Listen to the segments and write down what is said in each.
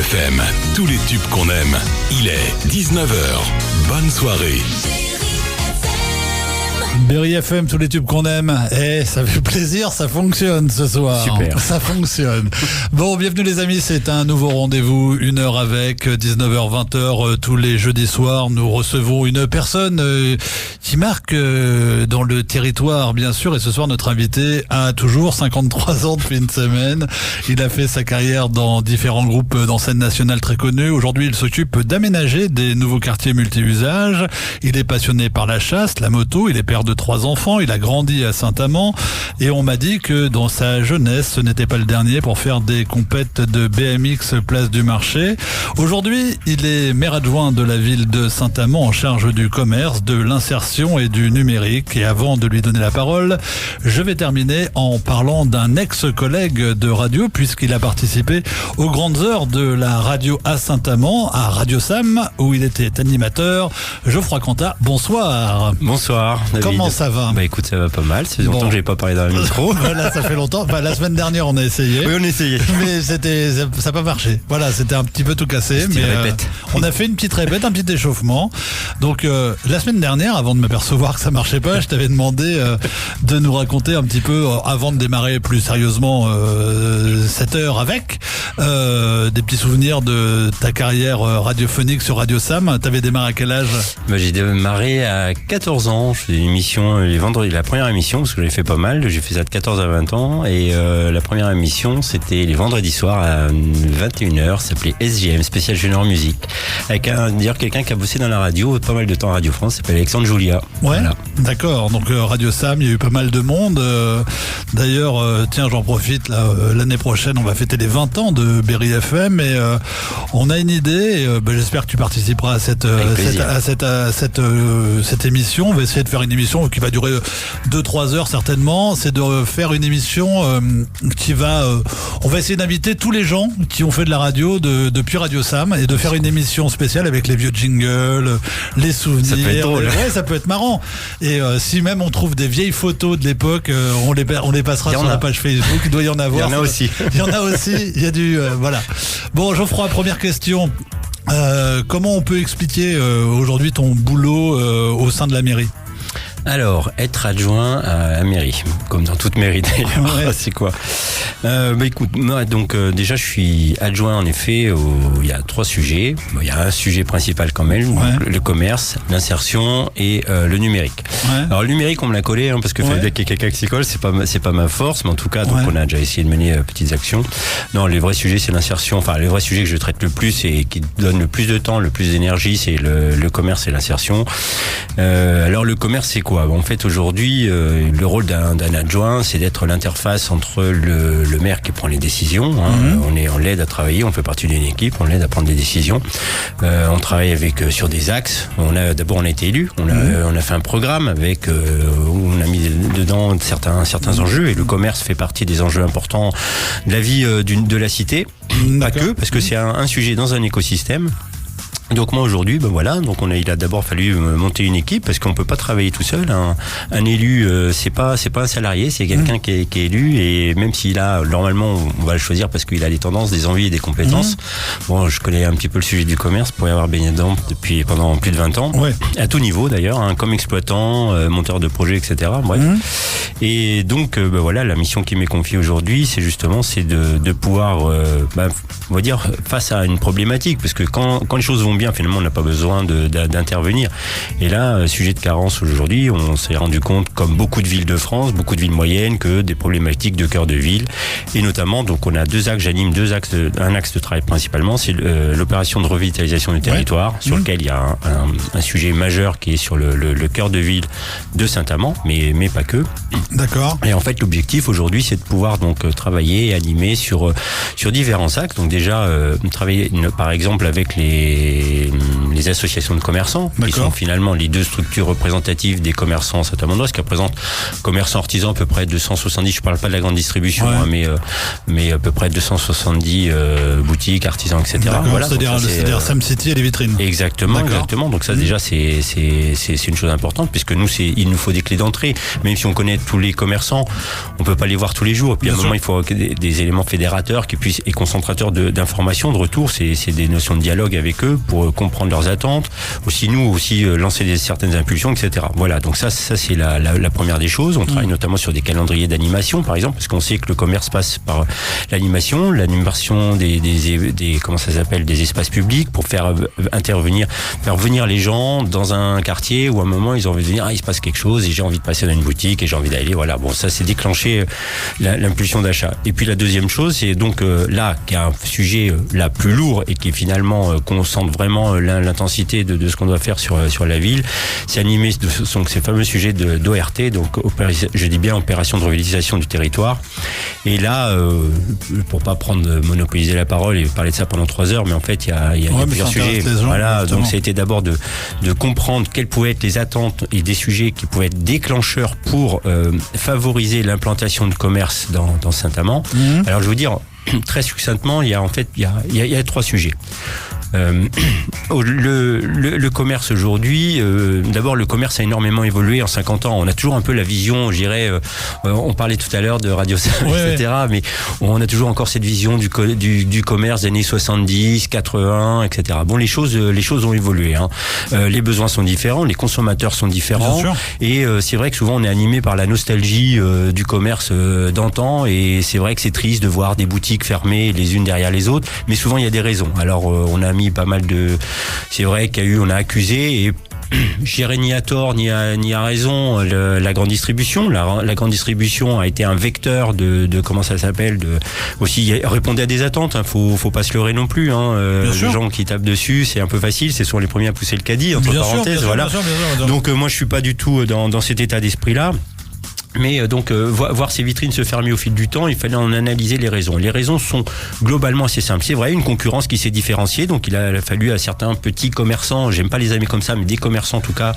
FM, tous les tubes qu'on aime. Il est 19h. Bonne soirée. Berry FM, tous les tubes qu'on aime. Ça fait plaisir, ça fonctionne ce soir. Super. Ça fonctionne. Bon, bienvenue les amis, c'est un nouveau rendez-vous, 1 heure avec, 19h, 20h, tous les jeudis soirs. Nous recevons une personne qui marque dans le territoire, bien sûr. Et ce soir, notre invité a toujours 53 ans depuis une semaine. Il a fait sa carrière dans différents groupes d'enseignes nationales très connus. Aujourd'hui, il s'occupe d'aménager des nouveaux quartiers multi-usages. Il est passionné par la chasse, la moto. Il est père de 3 enfants, il a grandi à Saint-Amand et on m'a dit que dans sa jeunesse, ce n'était pas le dernier pour faire des compètes de BMX place du marché. Aujourd'hui, il est maire adjoint de la ville de Saint-Amand en charge du commerce, de l'insertion et du numérique. Et avant de lui donner la parole, je vais terminer en parlant d'un ex-collègue de radio puisqu'il a participé aux grandes heures de la radio à Saint-Amand, à Radio Sam, où il était animateur. Geoffroy Cantat, bonsoir. Bonsoir, David. Comment ça va ? Bah écoute, ça va pas mal. C'est longtemps que j'ai pas parlé dans le micro. Voilà, ça fait longtemps. Enfin, la semaine dernière, on a essayé. Oui, on a essayé. Mais ça n'a pas marché. Voilà, c'était un petit peu tout cassé. C'était une répète. On a fait une petite répète, un petit échauffement. Donc, la semaine dernière, avant de m'apercevoir que ça marchait pas, je t'avais demandé de nous raconter un petit peu, avant de démarrer plus sérieusement cette heure avec, des petits souvenirs de ta carrière radiophonique sur Radio Sam. T'avais démarré à quel âge ? Bah, j'ai démarré à 14 ans. Je faisais une émission les vendredis, la première émission, parce que j'avais fait pas mal. J'ai fait ça de 14 à 20 ans. Et la première émission, c'était les vendredis soirs à 21h. Ça s'appelait SGM, Spécial Junior Musique. Avec d'ailleurs quelqu'un qui a bossé dans la radio, pas mal de temps à Radio France, s'appelle Alexandre Julia. Ouais, voilà. D'accord. Donc Radio Sam, il y a eu pas mal de monde. D'ailleurs, tiens, j'en profite, là, l'année prochaine, on va fêter les 20 ans de Berry FM et on a une idée. J'espère que tu participeras à cette émission. On va essayer de faire une émission qui va durer 2-3 heures certainement. C'est de faire une émission qui va... on va essayer d'inviter tous les gens qui ont fait de la radio depuis Radio Sam et de faire une émission spéciale avec les vieux jingles, les souvenirs. Ça peut être drôle. Ouais, ça peut être marrant. Et si même on trouve des vieilles photos de l'époque, on les passera sur la page Facebook. Il doit y en avoir. Il y en a aussi. Il y en a aussi. Il y a du... voilà. Bon, Geoffroy, première question. Comment on peut expliquer aujourd'hui ton boulot au sein de la mairie ? Alors, être adjoint à la mairie, comme dans toute mairie d'ailleurs, Ouais. c'est quoi ? Écoute, moi donc déjà je suis adjoint en effet, il y a 3 sujets. Il y a un sujet principal quand même, Ouais. le commerce, l'insertion et le numérique. Ouais. Alors le numérique on me l'a collé parce que fallait qu'il y ait quelqu'un qui s'y colle, c'est pas ma force, mais en tout cas donc on a déjà essayé de mener petites actions. Non, les vrais sujets c'est l'insertion, enfin les vrais sujets que je traite le plus et qui donnent le plus de temps, le plus d'énergie, c'est le commerce et l'insertion. Alors le commerce c'est quoi ? En fait aujourd'hui le rôle d'un adjoint c'est d'être l'interface entre le maire qui prend les décisions, on l'aide à travailler, on fait partie d'une équipe, on l'aide à prendre des décisions, on travaille avec sur des axes, on a été élu, on a fait un programme avec où on a mis dedans certains enjeux et le commerce fait partie des enjeux importants de la vie de la cité, pas que, parce que c'est un sujet dans un écosystème. Donc moi aujourd'hui, donc il a d'abord fallu monter une équipe parce qu'on peut pas travailler tout seul. Un élu, c'est pas un salarié, c'est quelqu'un qui est élu et même s'il a normalement, on va le choisir parce qu'il a des tendances, des envies et des compétences. Bon, je connais un petit peu le sujet du commerce pour y avoir baigné dedans pendant plus de 20 ans, à tout niveau d'ailleurs, comme exploitant, monteur de projet, etc. Bref. Et donc la mission qui m'est confiée aujourd'hui, c'est de pouvoir, on va dire face à une problématique parce que quand les choses vont bien, finalement on n'a pas besoin d'intervenir. Et là, sujet de carence aujourd'hui, on s'est rendu compte, comme beaucoup de villes de France, beaucoup de villes moyennes, que des problématiques de cœur de ville. Et notamment, donc on a un axe de travail principalement, c'est l'opération de revitalisation du territoire, sur lequel il y a un sujet majeur qui est sur le cœur de ville de Saint-Amand, mais pas que. D'accord. Et en fait, l'objectif aujourd'hui, c'est de pouvoir donc travailler et animer sur différents axes. Donc déjà, travailler par exemple avec les les associations de commerçants, qui sont finalement les deux structures représentatives des commerçants Saint-Amandoise, qui représentent commerçants artisans à peu près 270, je parle pas de la grande distribution, mais à peu près 270 boutiques, artisans, etc. Voilà, c'est-à-dire Sam City et les vitrines. Exactement. Donc ça déjà c'est une chose importante, puisque nous il nous faut des clés d'entrée. Même si on connaît tous les commerçants, on peut pas les voir tous les jours. Et puis à un moment il faut des éléments fédérateurs qui puissent et concentrateurs d'informations, de retour. C'est des notions de dialogue avec eux pour comprendre leurs attentes. Aussi lancer certaines impulsions, etc. Voilà. Donc ça c'est la première des choses. On travaille notamment sur des calendriers d'animation, par exemple, parce qu'on sait que le commerce passe par l'animation des comment ça s'appelle, des espaces publics, pour faire venir les gens dans un quartier où à un moment ils ont envie de venir, il se passe quelque chose et j'ai envie de passer dans une boutique et j'ai envie d'aller, voilà. Bon, ça c'est déclencher l'impulsion d'achat. Et puis la deuxième chose, c'est donc là qui est un sujet là plus lourd et qui finalement concentre vraiment l'intensité de ce qu'on doit faire sur la ville, c'est animer ces fameux sujets d'ORT, donc je dis bien opération de revitalisation du territoire. Et là, pour pas monopoliser la parole et parler de ça pendant 3 heures, mais en fait il y a plusieurs sujets. Voilà, donc ça a été d'abord de comprendre quelles pouvaient être les attentes et des sujets qui pouvaient être déclencheurs pour favoriser l'implantation de commerce dans Saint-Amand. Alors je vais vous dire très succinctement, il y a 3 sujets. Le commerce aujourd'hui, d'abord le commerce a énormément évolué en 50 ans. On a toujours un peu la vision, je dirais, on parlait tout à l'heure de Radio Sam, etc. Mais on a toujours encore cette vision du commerce des années 70, 80, etc. Bon, les choses ont évolué. Les besoins sont différents, les consommateurs sont différents. Et c'est vrai que souvent on est animé par la nostalgie du commerce d'antan. Et c'est vrai que c'est triste de voir des boutiques fermées les unes derrière les autres. Mais souvent il y a des raisons. Alors on a mis pas mal c'est vrai on a accusé et je dirais ni à tort ni à raison la grande distribution. La grande distribution a été un vecteur de comment ça s'appelle, aussi répondait à des attentes. Faut pas se leurrer non plus. Les gens qui tapent dessus, c'est un peu facile. C'est souvent les premiers à pousser le caddie entre parenthèses. Voilà. Bien sûr. Donc moi je suis pas du tout dans cet état d'esprit là. Mais donc voir ces vitrines se fermer au fil du temps, il fallait en analyser les raisons. Les raisons sont globalement assez simples. C'est vrai, une concurrence qui s'est différenciée, donc il a fallu à certains petits commerçants, j'aime pas les aimer comme ça, mais des commerçants en tout cas,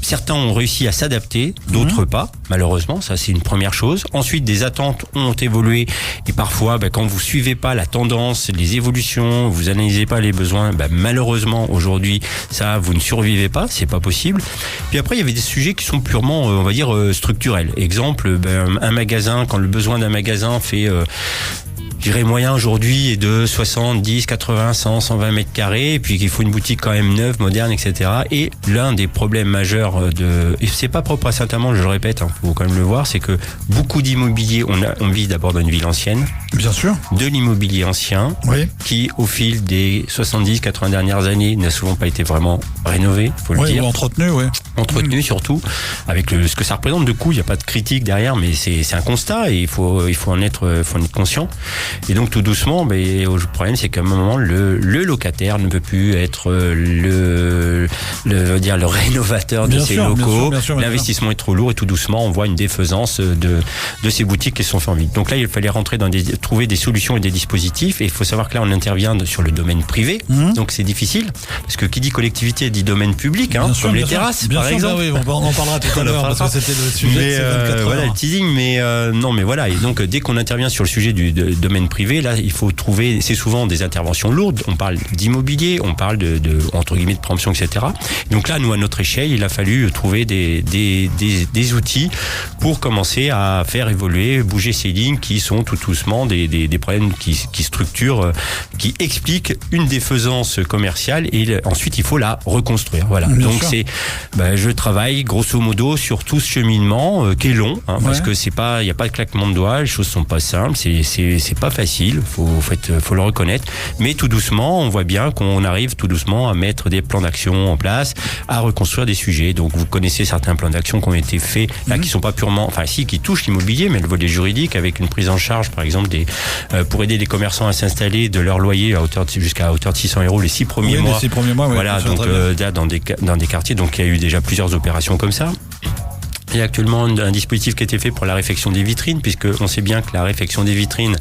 certains ont réussi à s'adapter, d'autres pas, malheureusement, ça c'est une première chose. Ensuite, des attentes ont évolué et parfois, quand vous suivez pas la tendance, les évolutions, vous analysez pas les besoins, malheureusement aujourd'hui, ça vous ne survivez pas, c'est pas possible. Puis après, il y avait des sujets qui sont purement, on va dire, structurels. Exemple, un magasin, quand le besoin d'un magasin fait je dirais moyen aujourd'hui est de 70, 80, 100, 120 mètres carrés, et puis qu'il faut une boutique quand même neuve, moderne, etc. Et l'un des problèmes majeurs et c'est pas propre à Saint-Amand, je le répète, faut quand même le voir, c'est que beaucoup d'immobilier, on vit d'abord dans une ville ancienne. Bien sûr. De l'immobilier ancien, qui au fil des 70, 80 dernières années n'a souvent pas été vraiment rénové, faut le dire. Ou entretenu, Entretenu surtout, avec ce que ça représente de coût, il n'y a pas de critique derrière, mais c'est un constat et il faut en être conscient. Et donc tout doucement, le problème c'est qu'à un moment le locataire ne peut plus être le rénovateur de ses locaux. Bien sûr. L'investissement est trop lourd et tout doucement on voit une défaisance de ces boutiques qui sont faites en ville. Donc là il fallait rentrer trouver des solutions et des dispositifs. Et il faut savoir que là on intervient sur le domaine privé, donc c'est difficile parce que qui dit collectivité dit domaine public, comme les terrasses par exemple. Oui, on en parlera tout à l'heure parce que c'était le sujet. Voilà le teasing, mais non mais voilà. Et donc dès qu'on intervient sur le sujet du domaine privé, là il faut trouver, c'est souvent des interventions lourdes, on parle d'immobilier, on parle de entre guillemets de préemption, etc. Donc là nous à notre échelle il a fallu trouver des outils pour commencer à faire évoluer, bouger ces lignes qui sont tout doucement des problèmes qui structurent, qui expliquent une défaisance commerciale et ensuite il faut la reconstruire. Voilà. Donc c'est je travaille grosso modo sur tout ce cheminement qui est long, parce que il y a pas de claquement de doigts, les choses sont pas simples, c'est pas facile, faut le reconnaître, mais tout doucement on voit bien qu'on arrive tout doucement à mettre des plans d'action en place, à reconstruire des sujets. Donc vous connaissez certains plans d'action qui ont été faits là, qui sont pas purement, qui touchent l'immobilier, mais le volet juridique avec une prise en charge par exemple pour aider les commerçants à s'installer de leur loyer jusqu'à hauteur de 600 € les 6 premiers mois. Les 6 premiers mois, voilà, donc dans des quartiers, donc il y a eu déjà plusieurs opérations comme ça. Il y a actuellement un dispositif qui a été fait pour la réfection des vitrines, puisque on sait bien que la réfection des vitrines,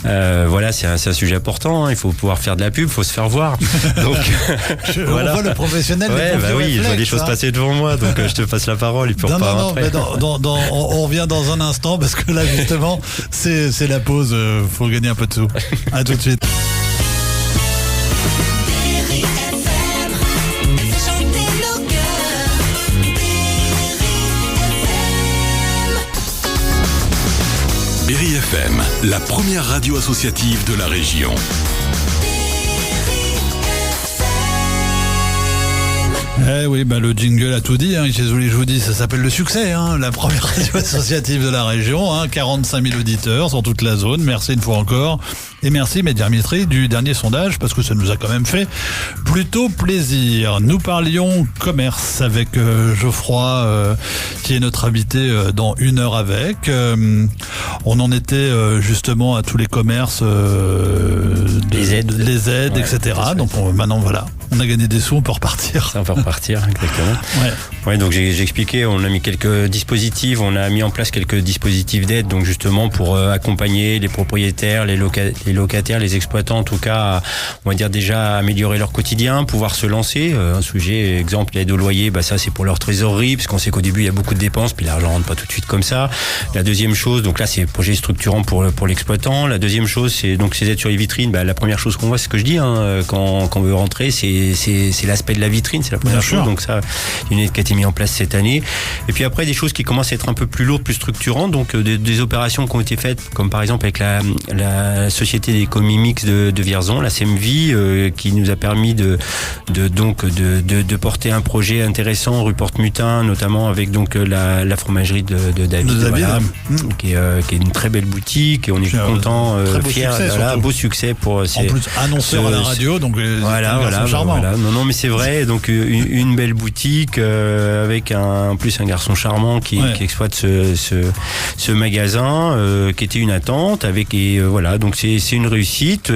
voilà, c'est un sujet important. Hein. Il faut pouvoir faire de la pub, il faut se faire voir. Donc, voilà. On voit le professionnel. Ouais, bah oui, je vois des choses passer devant moi, donc je te passe la parole. Et puis non, mais on revient dans un instant, parce que là, justement, c'est la pause. Faut gagner un peu de sous. À tout de suite. Berry FM, la première radio associative de la région. Eh oui, bah le jingle a tout dit, hein. Je vous dis, ça s'appelle le succès, hein. La première radio associative de la région, hein. 45 000 auditeurs sur toute la zone. Merci une fois encore. Et merci Médiamétrie du dernier sondage, parce que ça nous a quand même fait plutôt plaisir. Nous parlions commerce avec Geoffroy, qui est notre invité dans Une heure avec. On en était justement à tous les commerces, les aides, etc. Donc maintenant voilà, on a gagné des sous, on peut repartir. Ça, on peut repartir, exactement. Ouais, donc j'ai expliqué, on a mis quelques dispositifs, on a mis en place quelques dispositifs d'aide, donc justement pour accompagner les propriétaires, les locataires, les exploitants en tout cas, on va dire déjà améliorer leur quotidien, pouvoir se lancer. Un sujet, exemple, l'aide au loyer, bah ça c'est pour leur trésorerie, parce qu'on sait qu'au début il y a beaucoup de dépenses, puis l'argent rentre pas tout de suite comme ça. La deuxième chose, donc là c'est un projet structurant pour l'exploitant. La deuxième chose, c'est donc ces aides sur les vitrines. Bah, la première chose qu'on voit, c'est ce que je dis, hein, quand on veut rentrer, c'est l'aspect de la vitrine, c'est la première chose. Donc ça, une aide qui a été mise en place cette année. Et puis après, des choses qui commencent à être un peu plus lourdes, plus structurantes, donc des opérations qui ont été faites, comme par exemple avec la société d'économie mixte de Vierzon, la CMV, qui nous a permis de porter un projet intéressant rue Porte-Mutin, notamment avec donc la fromagerie de David, voilà, qui est une très belle boutique, et on est content, fiers, voilà, beau succès pour en plus annonceur à la radio, donc voilà, non mais c'est vrai, donc une belle boutique avec en plus un garçon charmant qui exploite ce magasin, qui était une attente voilà, donc c'est une réussite,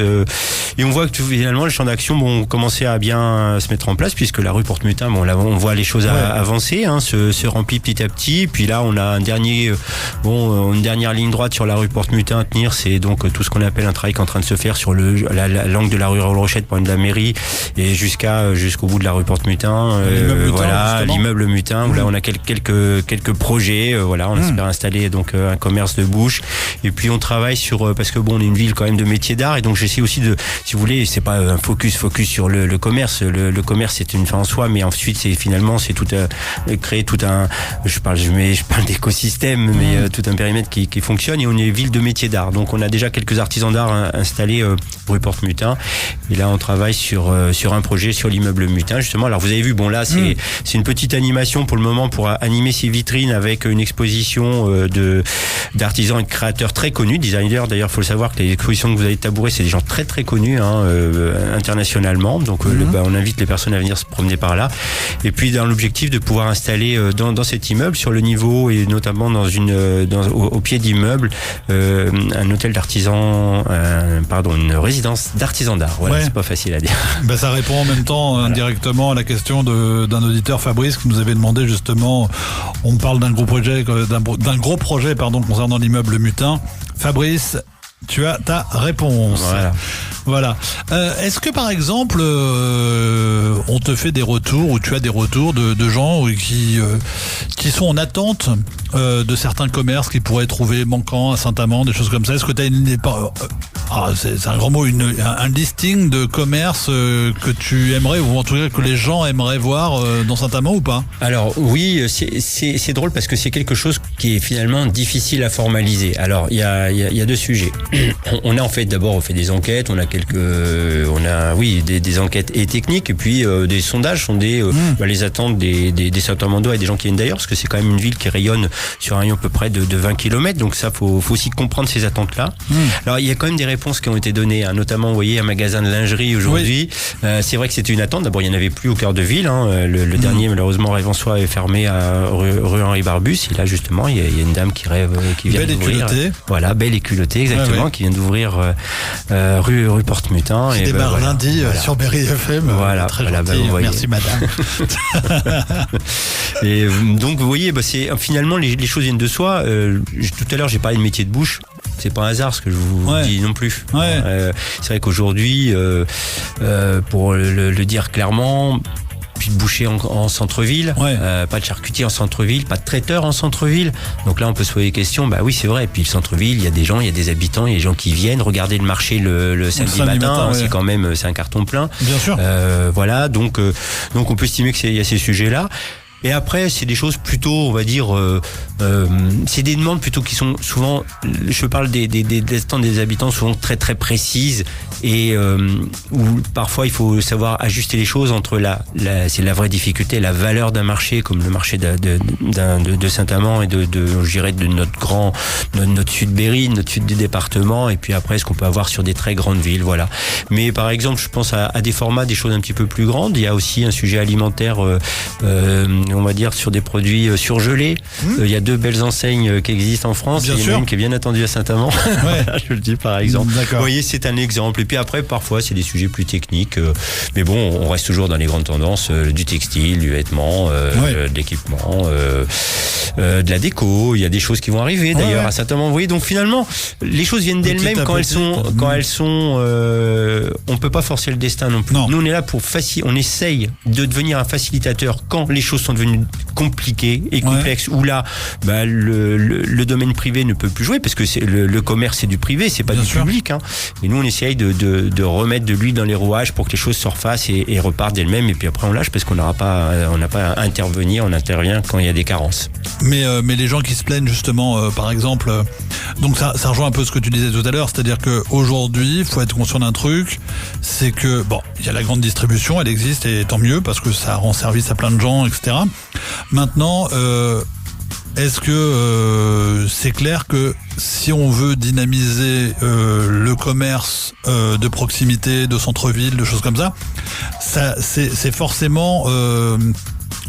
et on voit que finalement les champs d'action commençaient à bien se mettre en place, puisque la rue Porte-Mutin, on voit les choses avancer, hein, se remplit petit à petit. Puis là on a une dernière ligne droite sur la rue Porte-Mutin à tenir, c'est donc tout ce qu'on appelle un travail qui est en train de se faire sur l'angle de la rue Rochette, point de la mairie, et jusqu'au bout de la rue Porte-Mutin, voilà, l'immeuble Mutin, où là on a quelques projets, voilà, on espère installer donc un commerce de bouche, et puis on travaille sur, parce que on est une ville quand même de métiers d'art, et donc j'essaie aussi de, si vous voulez, c'est pas un focus sur le commerce, le commerce c'est une fin en soi, mais ensuite c'est tout créer tout un, je parle d'écosystème, mais tout un périmètre qui fonctionne, et on est ville de métiers d'art, donc on a déjà quelques artisans d'art installés rue Porte-Mutin, et là on travaille sur un projet sur l'immeuble Mutin justement. Alors vous avez vu, là c'est une petite animation pour le moment pour animer ces vitrines avec une exposition d'artisans et de créateurs très connus, designers d'ailleurs. Faut le savoir que les expositions que vous avez tabourées, c'est des gens très très connus, hein, internationalement, donc on invite les personnes à venir se promener par là, et puis dans l'objectif de pouvoir installer dans cet immeuble, sur le niveau, et notamment au pied d'immeuble, un hôtel d'artisans, une résidence d'artisans d'art. Voilà, c'est pas facile à dire. Ça répond en même temps indirectement à la question d'un auditeur, Fabrice, qui nous avait demandé justement, on parle d'un gros projet concernant l'immeuble Mutin. Fabrice, tu as ta réponse. Voilà. Est-ce que par exemple, on te fait des retours, ou tu as des retours de gens qui sont en attente de certains commerces qui pourraient trouver manquants à Saint-Amand, des choses comme ça? Est-ce que tu as c'est un grand mot, un listing de commerces que tu aimerais, ou en tout cas que les gens aimeraient voir dans Saint-Amand ou pas? Alors oui, c'est drôle, parce que c'est quelque chose qui est finalement difficile à formaliser. Alors il y a deux sujets. On a d'abord fait des enquêtes, on a des enquêtes et techniques, et puis des sondages sont les attentes des Saint-Amandois et des gens qui viennent d'ailleurs, parce que c'est quand même une ville qui rayonne sur un rayon à peu près de 20 km, donc ça faut aussi comprendre ces attentes-là. Alors il y a quand même des réponses réponses qui ont été données, hein, notamment, vous voyez, un magasin de lingerie aujourd'hui. C'est vrai que c'était une attente. D'abord, il n'y en avait plus au cœur de ville. Hein. Le dernier, malheureusement, Rêve-en-Soi est fermé à rue Henri Barbus. Et là, justement, il y a une dame qui vient d'ouvrir. Belle et culottée. Voilà, belle et culottée, exactement, qui vient d'ouvrir rue Porte-Mutin. Qui démarre lundi sur Berry FM. Voilà, très gentil. Merci, madame. Et donc, vous voyez, c'est finalement, les choses viennent de soi. Tout à l'heure, j'ai parlé de métier de bouche. C'est pas un hasard ce que je vous dis non plus. C'est vrai qu'aujourd'hui, pour le dire clairement, plus de boucher en centre-ville, pas de charcutier en centre-ville, pas de traiteur en centre-ville. Donc là, on peut se poser des questions. Bah oui, c'est vrai. Et puis le centre-ville, il y a des gens, il y a des habitants, il y a des gens qui viennent regarder le marché le samedi matin. C'est quand même, c'est un carton plein. Bien sûr. Voilà. Donc on peut estimer qu'il y a ces sujets-là. Et après, c'est des choses plutôt, on va dire, c'est des demandes plutôt qui sont souvent, je parle des habitants souvent très très précises et où parfois il faut savoir ajuster les choses entre c'est la vraie difficulté, la valeur d'un marché comme le marché de Saint-Amand et je dirais de notre sud Berry, notre sud du département, et puis après ce qu'on peut avoir sur des très grandes villes, voilà. Mais par exemple, je pense à des formats, des choses un petit peu plus grandes. Il y a aussi un sujet alimentaire. On va dire sur des produits surgelés. Il y a 2 belles enseignes qui existent en France. Il y en a une qui est bien attendue à Saint-Amand. Je le dis par exemple. Vous voyez, c'est un exemple. Et puis après, parfois, c'est des sujets plus techniques. Mais bon, on reste toujours dans les grandes tendances du textile, du vêtement, de l'équipement, de la déco. Il y a des choses qui vont arriver d'ailleurs à Saint-Amand. Vous voyez, donc finalement, les choses viennent d'elles-mêmes quand elles sont. On peut pas forcer le destin non plus. Nous, on est là pour on essaye de devenir un facilitateur quand les choses sont devenues compliquées et complexes, où là, le domaine privé ne peut plus jouer parce que le commerce c'est du privé, c'est pas du public. Hein. Et nous, on essaye de remettre de l'huile dans les rouages pour que les choses se refassent et repartent d'elles-mêmes. Et puis après, on lâche parce qu'on n'a pas à intervenir. On intervient quand il y a des carences. Mais les gens qui se plaignent justement, par exemple, donc ça rejoint un peu ce que tu disais tout à l'heure, c'est-à-dire qu'aujourd'hui, il faut être conscient d'un truc, c'est que il y a la grande distribution, elle existe et tant mieux parce que ça rend service à plein de gens, etc. Maintenant, est-ce que c'est clair que si on veut dynamiser le commerce de proximité, de centre-ville, de choses comme ça, c'est forcément...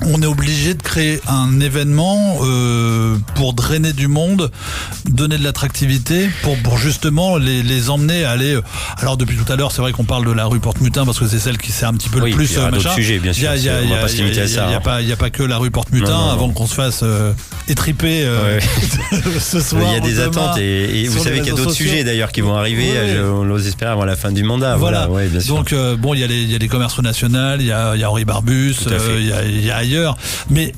on est obligé de créer un événement pour drainer du monde, donner de l'attractivité, pour justement les emmener à aller... Alors depuis tout à l'heure, c'est vrai qu'on parle de la rue Porte-Mutin parce que c'est celle qui sert un petit peu le plus. Il y a d'autres sujets, bien sûr. On va pas se limiter à ça. Il n'y a pas que la rue Porte-Mutin avant qu'on se fasse étriper ce soir. Il y a des attentes et vous savez qu'il y a d'autres sujets d'ailleurs qui vont arriver, on l'ose espérer avant la fin du mandat. Voilà. Bien sûr. Donc il y a les commerces nationaux, il y a Henri Barbus, il y a ailleurs. Mais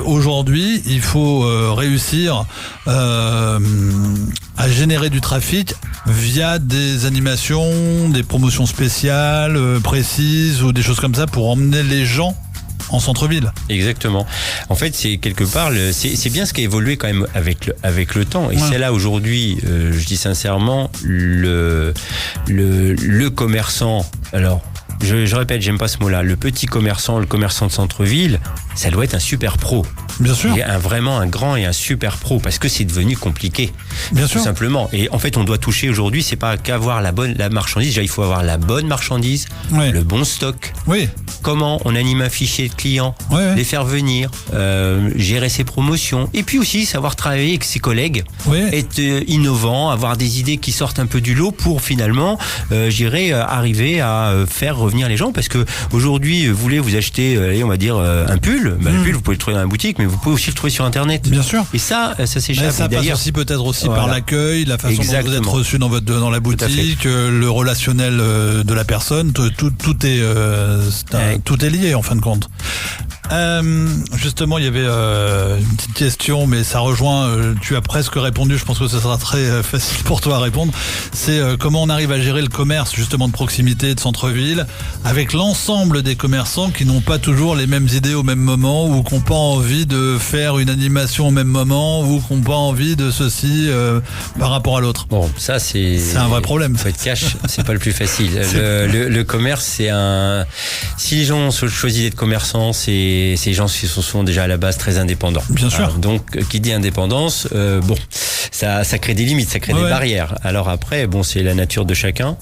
aujourd'hui, il faut réussir à générer du trafic via des animations, des promotions spéciales, précises ou des choses comme ça pour emmener les gens en centre-ville. Exactement. En fait, c'est quelque part, c'est bien ce qui a évolué quand même avec le temps. Et c'est là aujourd'hui, je dis sincèrement, le commerçant. Alors. Je répète, j'aime pas ce mot-là. Le petit commerçant, le commerçant de centre-ville, ça doit être un super pro. Bien sûr. Vraiment un grand et un super pro parce que c'est devenu compliqué. Bien sûr. Tout simplement. Et en fait, on doit toucher aujourd'hui, c'est pas qu'avoir la marchandise. Déjà, il faut avoir la bonne marchandise, le bon stock. Oui. Comment on anime un fichier de clients, les faire venir, gérer ses promotions. Et puis aussi, savoir travailler avec ses collègues, être innovant, avoir des idées qui sortent un peu du lot pour finalement, arriver à faire revenir les gens. Parce que aujourd'hui, vous voulez vous acheter, on va dire, un pull. Le pull, vous pouvez le trouver dans la boutique, mais vous pouvez aussi le trouver sur Internet. Bien sûr. Et ça s'échappe. Ça passe aussi peut-être aussi par l'accueil, la façon dont vous êtes reçu dans la boutique, le relationnel de la personne. Tout est lié en fin de compte. Justement, il y avait une petite question, mais ça rejoint, tu as presque répondu, je pense que ce sera très facile pour toi à répondre. C'est comment on arrive à gérer le commerce justement de proximité, de centre-ville, avec l'ensemble des commerçants qui n'ont pas toujours les mêmes idées au même moment, ou qui n'ont pas envie de faire une animation au même moment, ou qui n'ont pas envie de ceci par rapport à l'autre. Bon, ça c'est un vrai problème. Faut être cash, c'est pas le plus facile. Le commerce, c'est un... Si les gens ont choisi d'être commerçants, ces gens qui sont souvent déjà à la base très indépendants. Bien sûr. Donc, qui dit indépendance, ça crée des limites, ça crée des barrières. Alors après, bon, c'est la nature de chacun.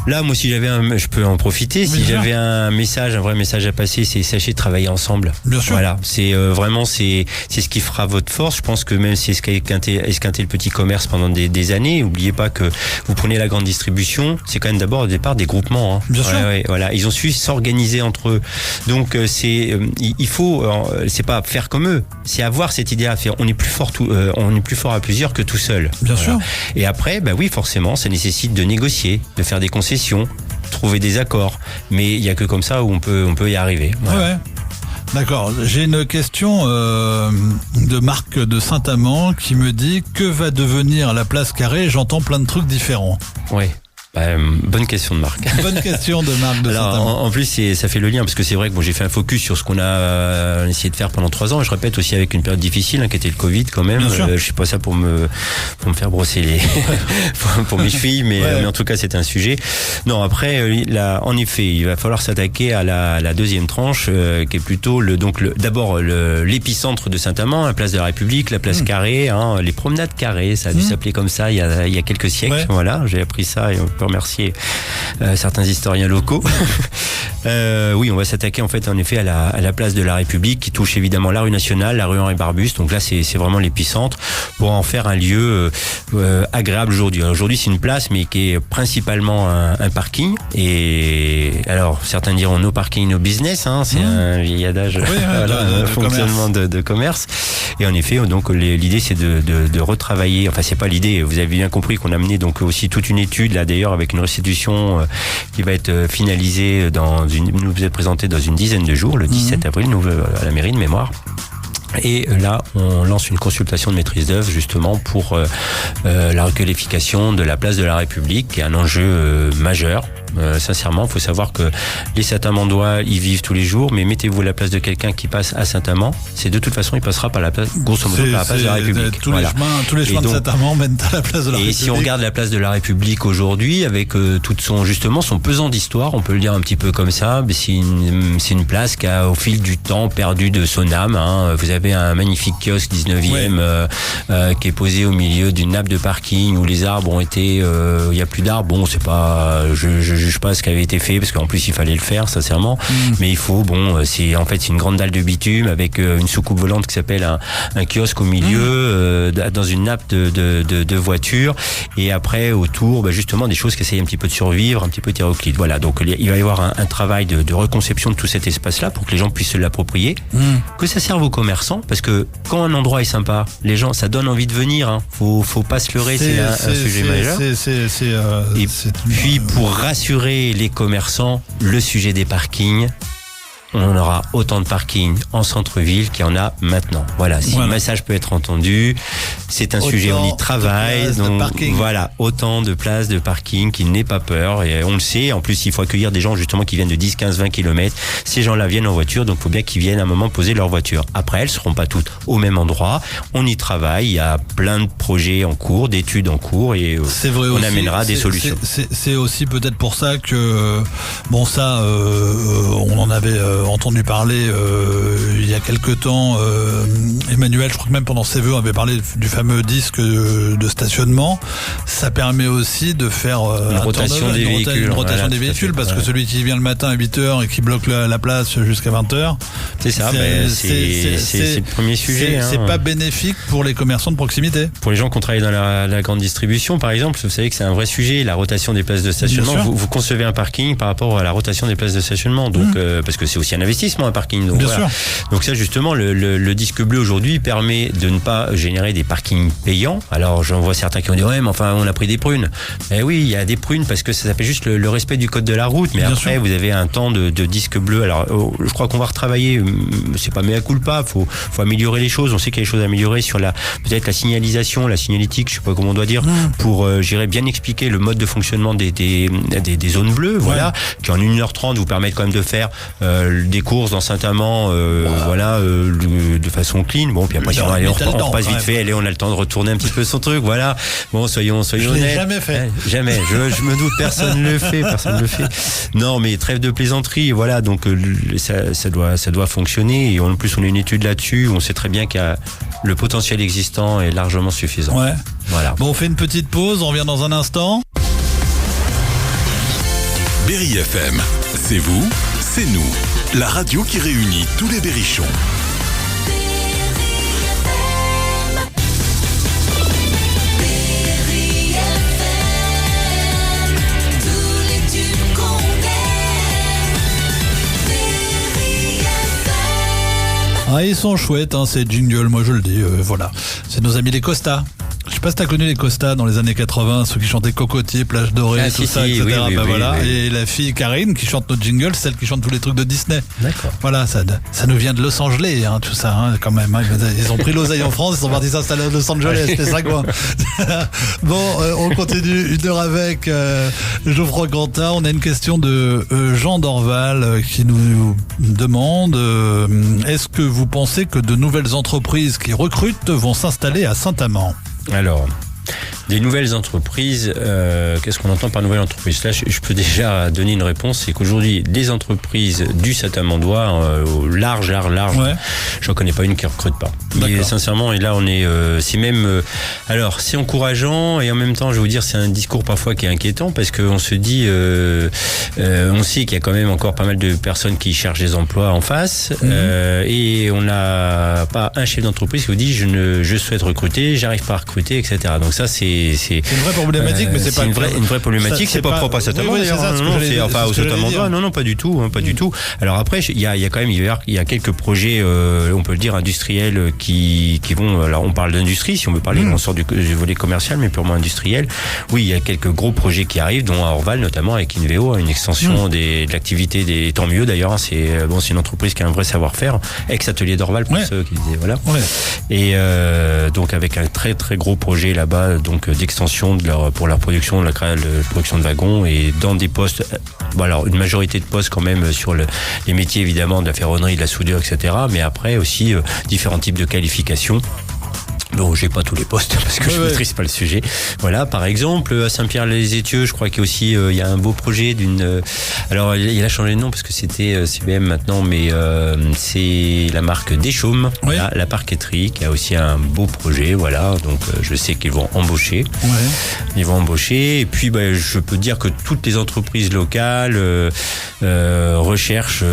Là, moi, si j'avais je peux en profiter. Si j'avais un vrai message à passer, c'est sachez travailler ensemble. Bien sûr. Voilà, c'est vraiment c'est ce qui fera votre force. Je pense que même si esquinter le petit commerce pendant des années, n'oubliez pas que vous prenez la grande distribution, c'est quand même d'abord au départ des groupements. Hein. Bien sûr. Voilà, ils ont su s'organiser entre eux. Donc il faut, c'est pas faire comme eux, c'est avoir cette idée à faire. On est plus fort à plusieurs que tout seul. Bien sûr. Et après, oui, forcément, ça nécessite de négocier, de faire des concessions, trouver des accords. Mais il y a que comme ça où on peut y arriver. Voilà. Ouais. D'accord. J'ai une question de Marc de Saint-Amand qui me dit que va devenir la place Carré. J'entends plein de trucs différents. Oui. Bonne question de Marc. Bonne question de Marc de Saint-Amand. En plus, ça fait le lien parce que c'est vrai que j'ai fait un focus sur ce qu'on a essayé de faire pendant 3 ans. Et je répète aussi avec une période difficile, qui était le Covid quand même. Je suis pas ça pour me faire brosser pour mes chevilles, mais en tout cas c'était un sujet. Non, après, en effet, il va falloir s'attaquer à la deuxième tranche, qui est plutôt d'abord l'épicentre de Saint-Amand, la place de la République, la place Carré, les promenades carrées, ça a dû s'appeler comme ça il y a quelques siècles. Ouais. Voilà, j'ai appris ça et on peut remercier certains historiens locaux. Oui, on va s'attaquer en effet à la place de la République qui touche évidemment la rue Nationale, la rue Henri Barbus. Donc là, c'est vraiment l'épicentre pour en faire un lieu agréable aujourd'hui. Aujourd'hui, c'est une place, mais qui est principalement un parking. Et alors, certains diront no parking, no business. C'est un vieil adage, un fonctionnement de commerce. Et en effet, donc l'idée, c'est de retravailler. Enfin, c'est pas l'idée. Vous avez bien compris qu'on a mené donc aussi toute une étude là d'ailleurs avec une restitution qui va être finalisée nous est présentée dans une dizaine de jours, le 17 avril, à la mairie de mémoire. Et là, on lance une consultation de maîtrise d'œuvre justement pour la requalification de la place de la République, qui est un enjeu majeur. Sincèrement, il faut savoir que les Saint-Amandois y vivent tous les jours, mais mettez-vous à la place de quelqu'un qui passe à Saint-Amand, c'est de toute façon, il passera par la place, grosso modo, par la place de la République. Tous les chemins de Saint-Amand mènent à la place de la République. Et si on regarde la place de la République aujourd'hui, avec toute son pesant d'histoire, on peut le dire un petit peu comme ça, mais c'est une place qui a, au fil du temps, perdu de son âme. Vous avez un magnifique kiosque 19e qui est posé au milieu d'une nappe de parking où les arbres ont été, il y a plus d'arbres. Bon, c'est pas, je juge pas ce qui avait été fait parce qu'en plus il fallait le faire sincèrement, mais il faut c'est une grande dalle de bitume avec une soucoupe volante qui s'appelle un kiosque au milieu dans une nappe de voitures, et après autour justement des choses qui essayent un petit peu de survivre, un petit peu hétéroclites. Voilà, donc il va y avoir un travail de reconception de tout cet espace là pour que les gens puissent se l'approprier, que ça serve aux commerçants, parce que quand un endroit est sympa, les gens, ça donne envie de venir. Faut pas se leurrer, c'est un sujet majeur. Et puis pour rassurer les commerçants, le sujet des parkings, on aura autant de parkings en centre-ville qu'il y en a maintenant. Voilà, si le message peut être entendu, c'est un sujet, on y travaille. Donc voilà, autant de places de parking, qu'il n'ait pas peur. Et on le sait, en plus il faut accueillir des gens justement qui viennent de 10, 15, 20 km. Ces gens-là viennent en voiture, donc il faut bien qu'ils viennent à un moment poser leur voiture. Après, elles ne seront pas toutes au même endroit. On y travaille, il y a plein de projets en cours, d'études en cours, et on amènera des solutions. C'est aussi peut-être pour ça que, on en avait entendu parler il y a quelque temps. Emmanuel, je crois que même pendant ses vœux, on avait parlé du fameux disque de stationnement. Ça permet aussi de faire une rotation des véhicules, parce que celui qui vient le matin à 8h et qui bloque la place jusqu'à 20h, c'est ça, c'est le premier sujet. C'est pas bénéfique pour les commerçants de proximité. Pour les gens qui ont travaillé dans la grande distribution, par exemple, vous savez que c'est un vrai sujet, la rotation des places de stationnement. Vous concevez un parking par rapport à la rotation des places de stationnement, donc parce que c'est aussi un investissement, un parking. Donc, bien sûr. Donc ça, justement, le disque bleu aujourd'hui permet de ne pas générer des parkings payants. Alors j'en vois certains qui ont dit mais enfin on a pris des prunes. Eh oui, il y a des prunes parce que ça s'appelle juste le respect du code de la route. Mais bien après sûr. Vous avez un temps de disque bleu. Alors je crois qu'on va retravailler. C'est pas mea culpa. Faut améliorer les choses. On sait qu'il y a des choses à améliorer sur peut-être la signalisation, la signalétique, je sais pas comment on doit dire, pour bien expliquer le mode de fonctionnement des zones bleues. Voilà, qui en 1h30 vous permettent quand même de faire des courses dans Saint-Amand, de façon clean. Bon, puis après, si on repasse vite fait, on a le temps de retourner un petit peu son truc. Voilà. Bon, soyons honnêtes. Je l'ai jamais fait. Jamais. Je me doute, personne ne le fait. Non, mais trêve de plaisanterie. Voilà. Donc, ça doit fonctionner. Et en plus, on a une étude là-dessus. On sait très bien qu'il y a le potentiel existant est largement suffisant. Ouais. Voilà. Bon, on fait une petite pause, on revient dans un instant. Berry FM, c'est vous, c'est nous. La radio qui réunit tous les berrichons. Ah, ils sont chouettes, hein, ces jingles, moi je le dis, voilà. C'est nos amis les Costas. Je sais pas si t'as connu les Costas dans les années 80, ceux qui chantaient Cocotier, Plage Dorée, tout ça, etc. Oui, voilà. Oui. Et la fille Karine qui chante nos jingles, c'est celle qui chante tous les trucs de Disney. D'accord. Voilà, ça nous vient de Los Angeles, hein, tout ça, hein, quand même. Hein. Ils ont pris l'oseille en France, ils sont partis s'installer à Los Angeles, les sagouins. Bon, on continue une heure avec Geoffroy Quentin. On a une question de Jean Dorval qui nous demande est-ce que vous pensez que de nouvelles entreprises qui recrutent vont s'installer à Saint-Amand ? Alors, des nouvelles entreprises, qu'est-ce qu'on entend par nouvelle entreprise ? Là, je peux déjà donner une réponse, c'est qu'aujourd'hui, des entreprises du Saint-Amandois, au large, ouais. j'en connais pas une qui recrute pas. Et sincèrement, et là, on est, c'est même, alors, c'est encourageant, et en même temps, je vais vous dire, c'est un discours parfois qui est inquiétant, parce qu'on se dit, on sait qu'il y a quand même encore pas mal de personnes qui cherchent des emplois en face, et on n'a pas un chef d'entreprise qui vous dit, je souhaite recruter, j'arrive pas à recruter, etc. Donc ça, c'est une vraie problématique, mais c'est pas une vraie problématique. C'est pas propre à Saint-Amand. Oui, c'est enfin au Saint-Amandois. Non, pas du tout, pas du tout. Alors après, il y a quand même, il y a quelques projets, on peut le dire, industriels qui vont. Alors on parle d'industrie, si on veut parler, on sort du volet commercial, mais purement industriel. Oui, il y a quelques gros projets qui arrivent, dont à Orval notamment avec Inveo, une extension de l'activité des. Tant mieux d'ailleurs. C'est une entreprise qui a un vrai savoir-faire, ex-atelier d'Orval pour ceux qui disaient voilà. Ouais. Et donc avec un très très gros projet là-bas, donc d'extension pour la production, la production de wagons et dans des postes, alors une majorité de postes quand même sur les métiers évidemment de la ferronnerie, de la soudure, etc. Mais après aussi différents types de qualifications. Bon, j'ai pas tous les postes parce que je maîtrise pas le sujet. Voilà, par exemple, à Saint-Pierre-les-Étieux, je crois qu'il y a aussi il y a un beau projet d'une. Alors, il a changé de nom parce que c'était CBM maintenant, mais c'est la marque Deschaumes, la parqueterie, qui a aussi un beau projet. Voilà, donc je sais qu'ils vont embaucher. Ouais. Ils vont embaucher. Et puis, je peux dire que toutes les entreprises locales recherchent.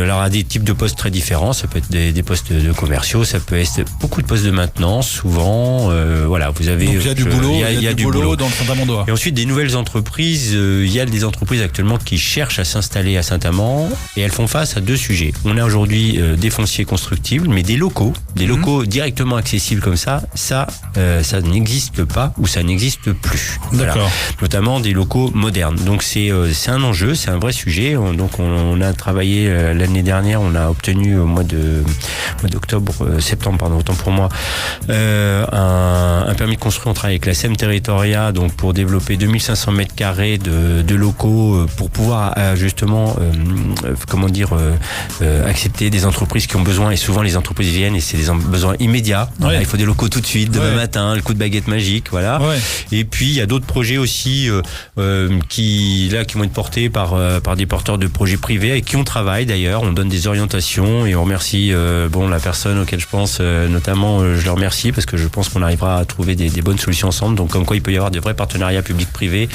Alors, à des types de postes très différents. Ça peut être des postes de commerciaux, ça peut être beaucoup de postes de maintenance. Souvent, voilà, vous avez. Donc il y a du boulot, il y a du boulot dans le Saint-Amandois. Et ensuite des nouvelles entreprises. Il y a des entreprises actuellement qui cherchent à s'installer à Saint-Amand et elles font face à deux sujets. On a aujourd'hui des fonciers constructibles, mais des locaux directement accessibles comme ça n'existe pas ou ça n'existe plus. D'accord. Voilà. Notamment des locaux modernes. Donc c'est un enjeu, c'est un vrai sujet. Donc on a travaillé l'année dernière, on a obtenu au mois septembre, pardon, autant pour moi. Un permis de construire. On travaille avec la SEM Territoria donc pour développer 2500 mètres carrés de locaux pour pouvoir justement accepter des entreprises qui ont besoin, et souvent les entreprises viennent et c'est des besoins immédiats. Voilà, il faut des locaux tout de suite, demain matin, le coup de baguette magique, voilà. Et puis il y a d'autres projets aussi qui vont être portés par des porteurs de projets privés avec qui on travaille d'ailleurs. On donne des orientations et on remercie la personne auquel je pense notamment je le remercie parce que je pense qu'on arrivera à trouver des bonnes solutions ensemble. Donc comme quoi il peut y avoir de vrais partenariats publics-privés,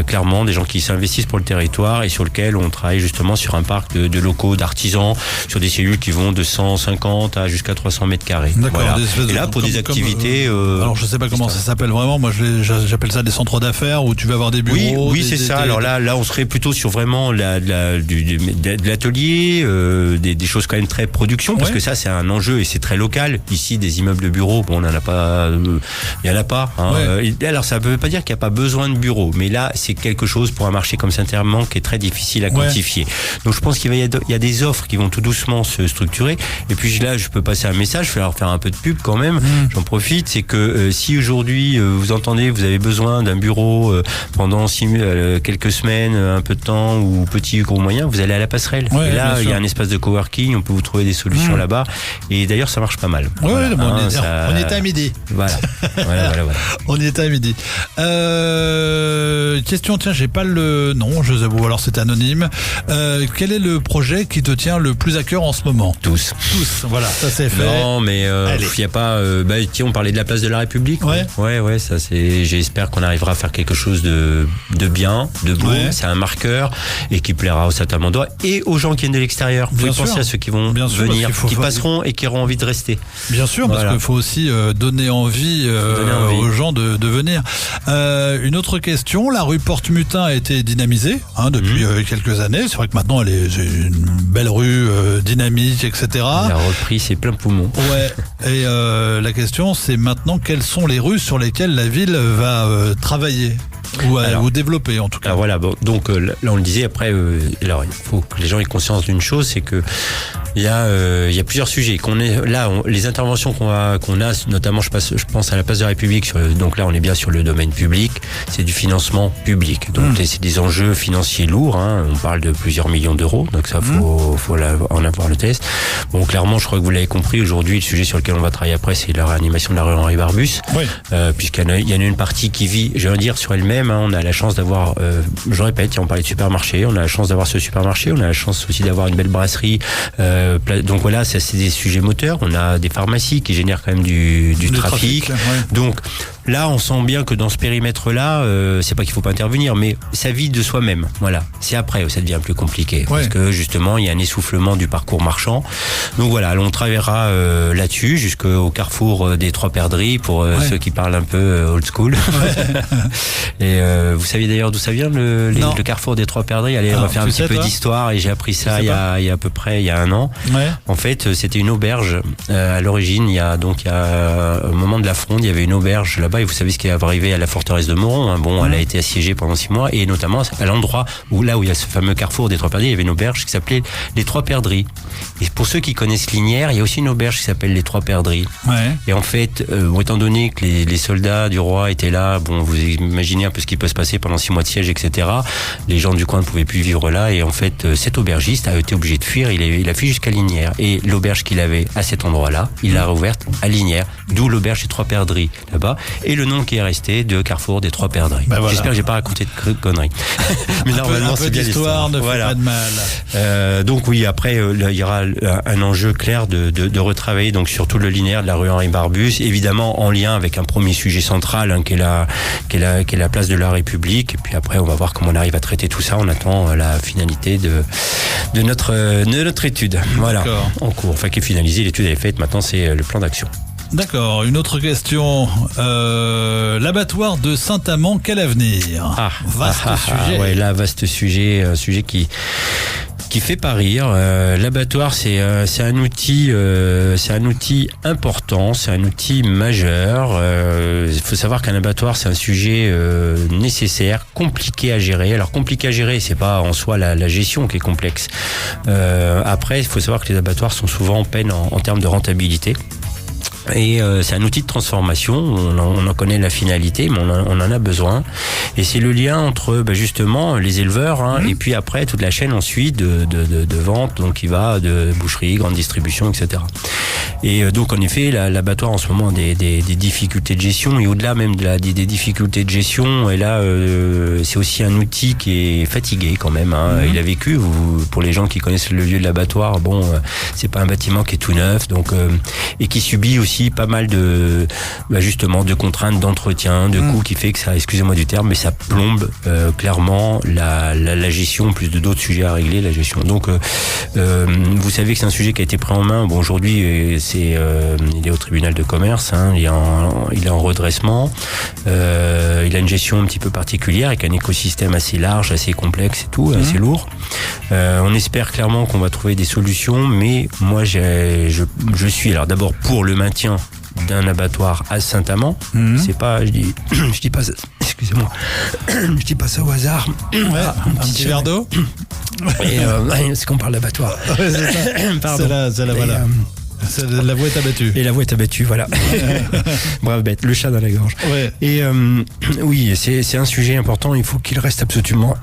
clairement des gens qui s'investissent pour le territoire et sur lequel on travaille justement sur un parc de locaux, d'artisans, sur des cellules qui vont de 150 à jusqu'à 300 mètres carrés. D'accord. Voilà. Et là pour des activités. Alors je sais pas comment ça s'appelle vraiment. Moi j'appelle ça des centres d'affaires où tu vas avoir des bureaux. Oui, c'est ça. Alors là on serait plutôt sur vraiment de l'atelier, des choses quand même très production parce que ça c'est un enjeu et c'est très local. Ici des immeubles de bureaux, bon, on n'en a pas, il y en a pas. Hein. Alors ça veut pas dire qu'il n'y a pas besoin de bureaux, mais là c'est quelque chose pour un marché comme Saint-Amand qui est très difficile à quantifier. Donc je pense qu'il y a des offres qui vont tout doucement se structurer. Et puis là je peux passer un message, je vais leur faire un peu de pub quand même. J'en profite, c'est que si aujourd'hui vous entendez, vous avez besoin d'un bureau pendant quelques semaines, un peu de temps ou petit gros moyen, vous allez à la passerelle. Et là il y a un espace de coworking, on peut vous trouver des solutions là-bas. Et d'ailleurs ça marche pas mal. Voilà, on y était à midi. Voilà. On y était à midi. question, tiens, j'ai pas le nom, je vous avoue, alors c'est anonyme. Quel est le projet qui te tient le plus à cœur en ce moment ? Tous, voilà, ça c'est fait. Non, mais il y a pas. Tiens, on parlait de la place de la République. Ouais, ça c'est. J'espère qu'on arrivera à faire quelque chose de bien, de beau. Ouais. C'est un marqueur et qui plaira aux Saint-Amandois et aux gens qui viennent de l'extérieur. Vous pensez à ceux qui vont venir, qui passeront et qui auront envie de rester. Bien sûr, parce qu'il faut aussi donner envie aux gens de venir. Une autre question, la rue Porte-Mutin a été dynamisée depuis quelques années. C'est vrai que maintenant c'est une belle rue dynamique, etc. Elle a repris ses pleins poumons. Ouais. Et la question, c'est maintenant quelles sont les rues sur lesquelles la ville va travailler ou développer en tout cas. Alors voilà, donc là on le disait après, alors il faut que les gens aient conscience d'une chose, c'est que il y a plusieurs sujets les interventions qu'on a, notamment je pense à la place de la République, donc là on est bien sur le domaine public, c'est du financement public, donc c'est des enjeux financiers lourds, on parle de plusieurs millions d'euros, donc ça faut en avoir le test. Bon, clairement je crois que vous l'avez compris, aujourd'hui le sujet sur lequel on va travailler après, c'est la réanimation de la rue Henri Barbus, puisqu'il y en a une partie qui vit, je veux dire, sur elle-même, on a la chance d'avoir, je répète, on parlait de supermarché, on a la chance d'avoir ce supermarché, on a la chance aussi d'avoir une belle brasserie, donc voilà, ça c'est des sujets moteurs. On a des pharmacies qui génèrent quand même du trafic. Donc là, on sent bien que dans ce périmètre-là, c'est pas qu'il faut pas intervenir, mais ça vit de soi-même. Voilà. C'est après où ça devient plus compliqué, parce que justement, il y a un essoufflement du parcours marchand. Donc voilà, on travaillera là-dessus jusqu'au carrefour des Trois Perdrix pour ceux qui parlent un peu old school. Et vous saviez d'ailleurs d'où ça vient le carrefour des Trois Perdrix? Allez, on va faire un petit peu d'histoire, et j'ai appris ça il y a à peu près 1 an. En fait, c'était une auberge à l'origine. Il y a au moment de la Fronde, il y avait une auberge là-bas, et vous savez ce qui est arrivé à la forteresse de Moron. Elle a été assiégée pendant 6 mois, et notamment à l'endroit où il y a ce fameux carrefour des Trois Perdrix, il y avait une auberge qui s'appelait les Trois Perdrix. Et pour ceux qui connaissent Lignières, il y a aussi une auberge qui s'appelle les Trois Perdrix. Et en fait, étant donné que les soldats du roi étaient là, vous imaginez un peu ce qui peut se passer pendant 6 mois de siège, etc. Les gens du coin ne pouvaient plus vivre là, et en fait, cet aubergiste a été obligé de fuir. Il a fui jusqu'à Lignières, et l'auberge qu'il avait à cet endroit-là, il l'a rouverte à Lignières, d'où l'auberge des Trois Perdrix là-bas, et le nom qui est resté de Carrefour des Trois Perdrix. J'espère que j'ai pas raconté de conneries. Mais normalement, c'est bien l'histoire. Ne fait pas de mal. Donc oui, après, il y aura un enjeu clair de retravailler donc sur tout le linéaire de la rue Henri Barbus, évidemment en lien avec un premier sujet central qui est la place de la République. Et puis après, on va voir comment on arrive à traiter tout ça. On attend la finalité de notre étude. Voilà, en cours. Enfin, qui est finalisée, l'étude elle est faite. Maintenant, c'est le plan d'action. D'accord, une autre question. L'abattoir de Saint-Amand, quel avenir ? Vaste sujet. Ouais, là, vaste sujet, un sujet qui fait pas rire. L'abattoir, c'est un outil important, c'est un outil majeur. Il faut savoir qu'un abattoir, c'est un sujet nécessaire, compliqué à gérer. Alors compliqué à gérer, c'est pas en soi la gestion qui est complexe. Après, il faut savoir que les abattoirs sont souvent en peine en termes de rentabilité. Et c'est un outil de transformation, on en connaît la finalité, mais on en a besoin. Et c'est le lien entre justement les éleveurs et puis après toute la chaîne ensuite de vente, donc qui va de boucherie, grande distribution, etc. Et donc en effet, l'abattoir en ce moment a des difficultés de gestion, et au-delà même des difficultés de gestion, et là c'est aussi un outil qui est fatigué quand même. Il a vécu, pour les gens qui connaissent le lieu de l'abattoir, c'est pas un bâtiment qui est tout neuf, donc et qui subit aussi pas mal de justement de contraintes d'entretien, de coûts, qui fait que ça, excusez-moi du terme, mais ça plombe clairement la gestion, plus de d'autres sujets à régler, la gestion. Donc vous savez que c'est un sujet qui a été pris en main. Aujourd'hui il est au tribunal de commerce, il est en redressement, il a une gestion un petit peu particulière avec un écosystème assez large, assez complexe et tout, assez lourd. On espère clairement qu'on va trouver des solutions, mais moi je suis alors d'abord pour le maintien d'un abattoir à Saint-Amand. C'est pas, je dis pas ça, excusez-moi, je dis pas ça au hasard. Un petit verre d'eau. Et c'est qu'on parle d'abattoir. Pardon. C'est là, voilà. La voix est abattue. Et la voix est abattue, voilà. Brave bête, le chat dans la gorge. Ouais. Et oui, c'est un sujet important. Il faut qu'il reste absolument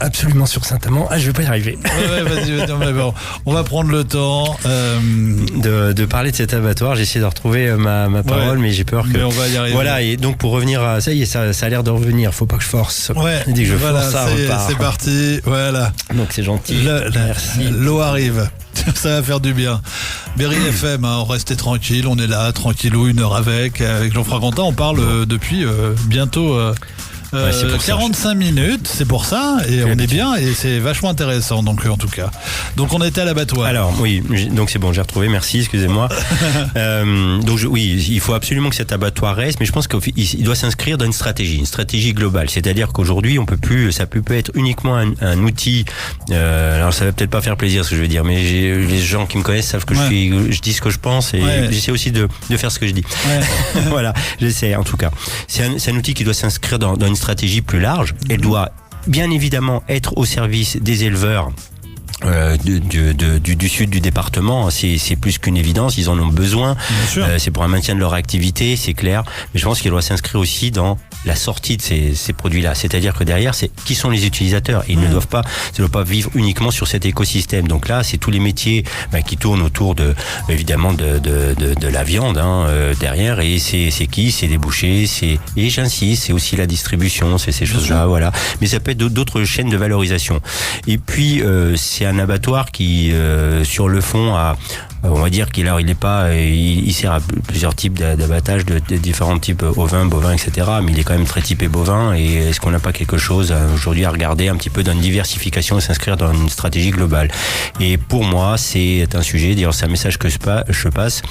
sur Saint-Amand. Ah, je vais pas y arriver. Ouais, vas-y, non, mais bon, on va prendre le temps de parler de cet abattoir. J'ai essayé de retrouver ma parole, mais j'ai peur que. Mais on va y arriver. Voilà, et donc pour revenir à ça y est, ça a l'air de revenir. Faut pas que je force. Ouais. Dès que je force, ça repart. C'est parti. Voilà. Donc c'est gentil. Merci. L'eau arrive. Ça va faire du bien. Berry FM, hein, restez tranquille, on est là, tranquillou, 1 heure avec Jean-François Quentin, on parle depuis bientôt 45 minutes, c'est pour ça, et on est bien, et c'est vachement intéressant, donc en tout cas. Donc on était à l'abattoir. Alors oui, donc c'est bon, j'ai retrouvé, merci, excusez-moi. Oui, il faut absolument que cet abattoir reste, mais je pense qu'il doit s'inscrire dans une stratégie globale. C'est-à-dire qu'aujourd'hui, ça peut pas être uniquement un outil. Alors ça va peut-être pas faire plaisir ce que je vais dire, mais les gens qui me connaissent savent que je dis ce que je pense et j'essaie aussi de faire ce que je dis. Ouais. Voilà, j'essaie en tout cas. C'est un outil qui doit s'inscrire dans une stratégie plus large. Elle doit bien évidemment être au service des éleveurs du sud du département. C'est plus qu'une évidence, ils en ont besoin. C'est pour un maintien de leur activité, c'est clair. Mais je pense qu'elle doit s'inscrire aussi dans la sortie de ces produits-là. C'est-à-dire que derrière, c'est qui sont les utilisateurs. Ils ne doivent pas vivre uniquement sur cet écosystème. Donc là, c'est tous les métiers qui tournent autour évidemment de la viande derrière. Et c'est les bouchers, et j'insiste, c'est aussi la distribution, c'est ces choses-là, voilà. Mais ça peut être d'autres chaînes de valorisation. Et puis c'est un abattoir qui, sur le fond, on va dire il sert à plusieurs types d'abattage de différents types, ovins, bovins, etc. Mais il est quand même très typé bovin. Et est-ce qu'on n'a pas quelque chose aujourd'hui à regarder un petit peu dans une diversification et s'inscrire dans une stratégie globale? Et pour moi, c'est un sujet, d'ailleurs c'est un message que je passe,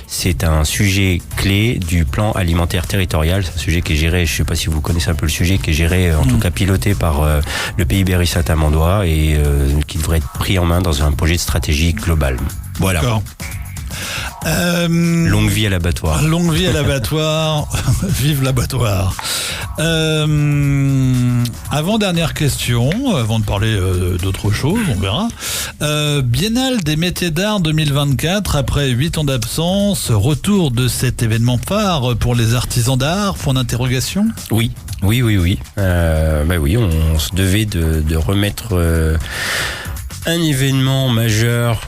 c'est un sujet clé du plan alimentaire territorial. C'est un sujet qui est géré, je ne sais pas si vous connaissez un peu le sujet, qui est géré, en tout cas piloté par le pays Berry Saint-Amandois et qui devrait être pris en main dans un projet de stratégie globale. Voilà. D'accord. Longue vie à l'abattoir. Longue vie à l'abattoir. Vive l'abattoir. Avant-dernière question, avant de parler d'autre chose, on verra. Biennale des métiers d'art 2024, après 8 ans d'absence, retour de cet événement phare pour les artisans d'art, point d'interrogation? Oui. Oui. Oui, on se devait de remettre un événement majeur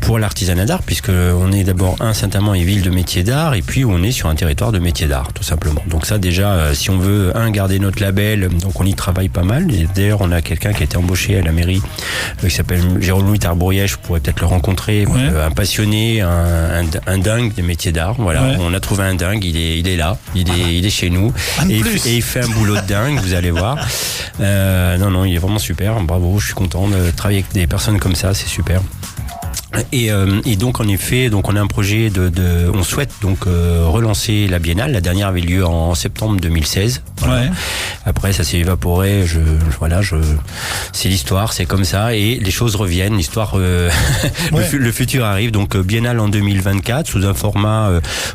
pour l'artisanat d'art, puisque on est d'abord Saint-Amand est ville de métiers d'art, et puis on est sur un territoire de métiers d'art, tout simplement. Donc ça déjà, si on veut garder notre label, donc on y travaille pas mal. Et d'ailleurs, on a quelqu'un qui a été embauché à la mairie, qui s'appelle Jérôme-Louis Tarbourièche, vous pourrez peut-être le rencontrer, un passionné, un dingue des métiers d'art. Voilà, on a trouvé un dingue, il est là, il est chez nous, et il fait un boulot de dingue, vous allez voir. Non, il est vraiment super, bravo, je suis content de travailler avec des personnes comme ça, c'est super. Et donc en effet, on a un projet on souhaite donc relancer la biennale. La dernière avait lieu en septembre 2016. Voilà. Ouais. Après ça s'est évaporé. C'est l'histoire, c'est comme ça, et les choses reviennent. L'histoire, le futur arrive. Donc biennale en 2024 sous un format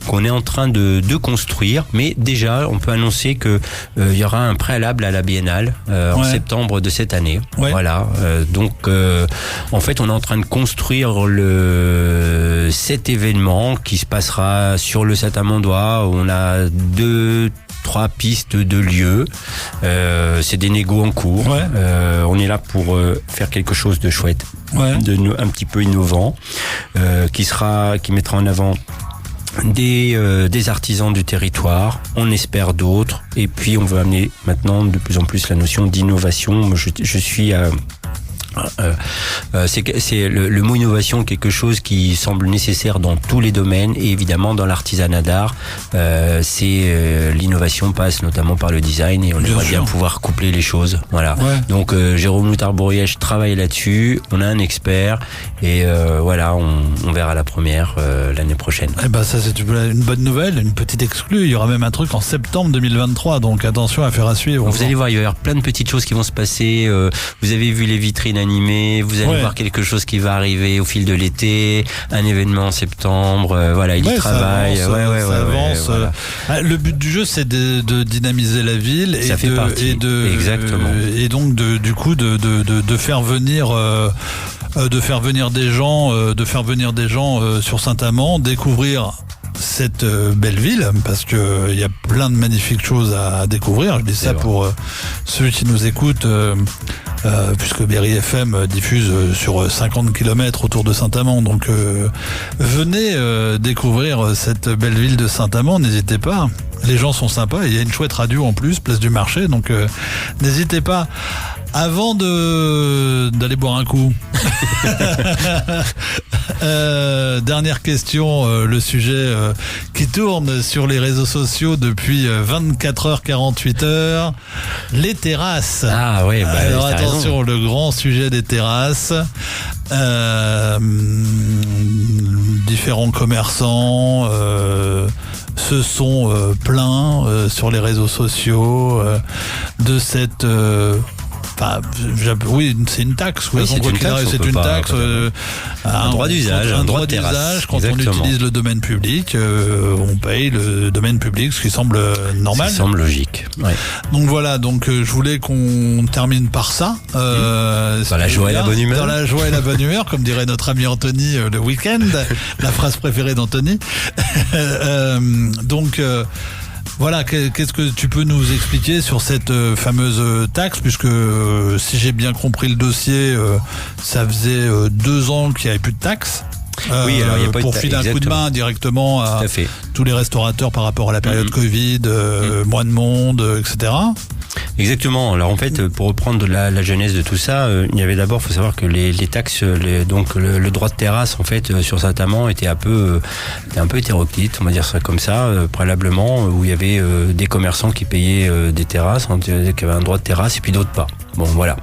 qu'on est en train de construire. Mais déjà, on peut annoncer que il y aura un préalable à la biennale en septembre de cette année. Ouais. Voilà. Donc en fait, on est en train de construire cet événement qui se passera sur le Saint-Amandois. On a 2-3 pistes de lieux. C'est des négos en cours. Ouais. On est là pour faire quelque chose de chouette, un petit peu innovant, qui mettra en avant des artisans du territoire, on espère d'autres, et puis on veut amener maintenant de plus en plus la notion d'innovation. Je suis c'est le mot innovation, quelque chose qui semble nécessaire dans tous les domaines, et évidemment dans l'artisanat d'art, l'innovation passe notamment par le design, et on aimerait bien pouvoir coupler les choses. Voilà. Ouais. Donc Jérôme Tarbourièche travaille là-dessus, on a un expert, et on verra la première l'année prochaine. Eh ben ça c'est une bonne nouvelle, une petite exclue. Il y aura même un truc en septembre 2023, donc attention, à faire à suivre. Vous allez voir, il va y avoir plein de petites choses qui vont se passer. Vous avez vu les vitrines animé, vous allez voir quelque chose qui va arriver au fil de l'été, un événement en septembre, il y travaille. Ça avance. Voilà. Le but du jeu, c'est de dynamiser la ville, exactement. Et donc du coup de faire venir de faire venir des gens, sur Saint-Amand, découvrir cette belle ville, parce que il y a plein de magnifiques choses à découvrir. Je dis ça pour ceux qui nous écoutent, puisque Berry FM diffuse sur 50 km autour de Saint-Amand. Donc venez découvrir cette belle ville de Saint-Amand, n'hésitez pas. Les gens sont sympas, et il y a une chouette radio en plus, place du marché, donc n'hésitez pas. Avant d'aller boire un coup, dernière question, le sujet qui tourne sur les réseaux sociaux depuis 24h, 48h, les terrasses. Ah oui, alors attention, le grand sujet des terrasses. Différents commerçants se sont plaints sur les réseaux sociaux de cette... oui, c'est une taxe. Oui, c'est une taxe. Un droit d'usage. Un droit d'usage. Quand Exactement. on utilise le domaine public, on paye le domaine public, ce qui semble normal. Ça semble logique. Ouais. Donc voilà, je voulais qu'on termine par ça. Dans la joie et la bonne humeur. Dans la joie et la bonne humeur, comme dirait notre ami Anthony le week-end, la phrase préférée d'Anthony. Voilà, qu'est-ce que tu peux nous expliquer sur cette fameuse taxe, puisque si j'ai bien compris le dossier, ça faisait 2 ans qu'il n'y avait plus de taxe. Oui, alors il n'y a pas pour filer un coup de main directement à tous les restaurateurs par rapport à la période Covid, moins de monde, etc. Exactement. Alors en fait, pour reprendre la genèse de tout ça, il y avait d'abord, faut savoir que les taxes, donc le droit de terrasse en fait sur Saint-Amand était un peu hétéroclite, on va dire ça comme ça, préalablement, où il y avait des commerçants qui payaient des terrasses, qui avaient un droit de terrasse et puis d'autres pas. Bon voilà,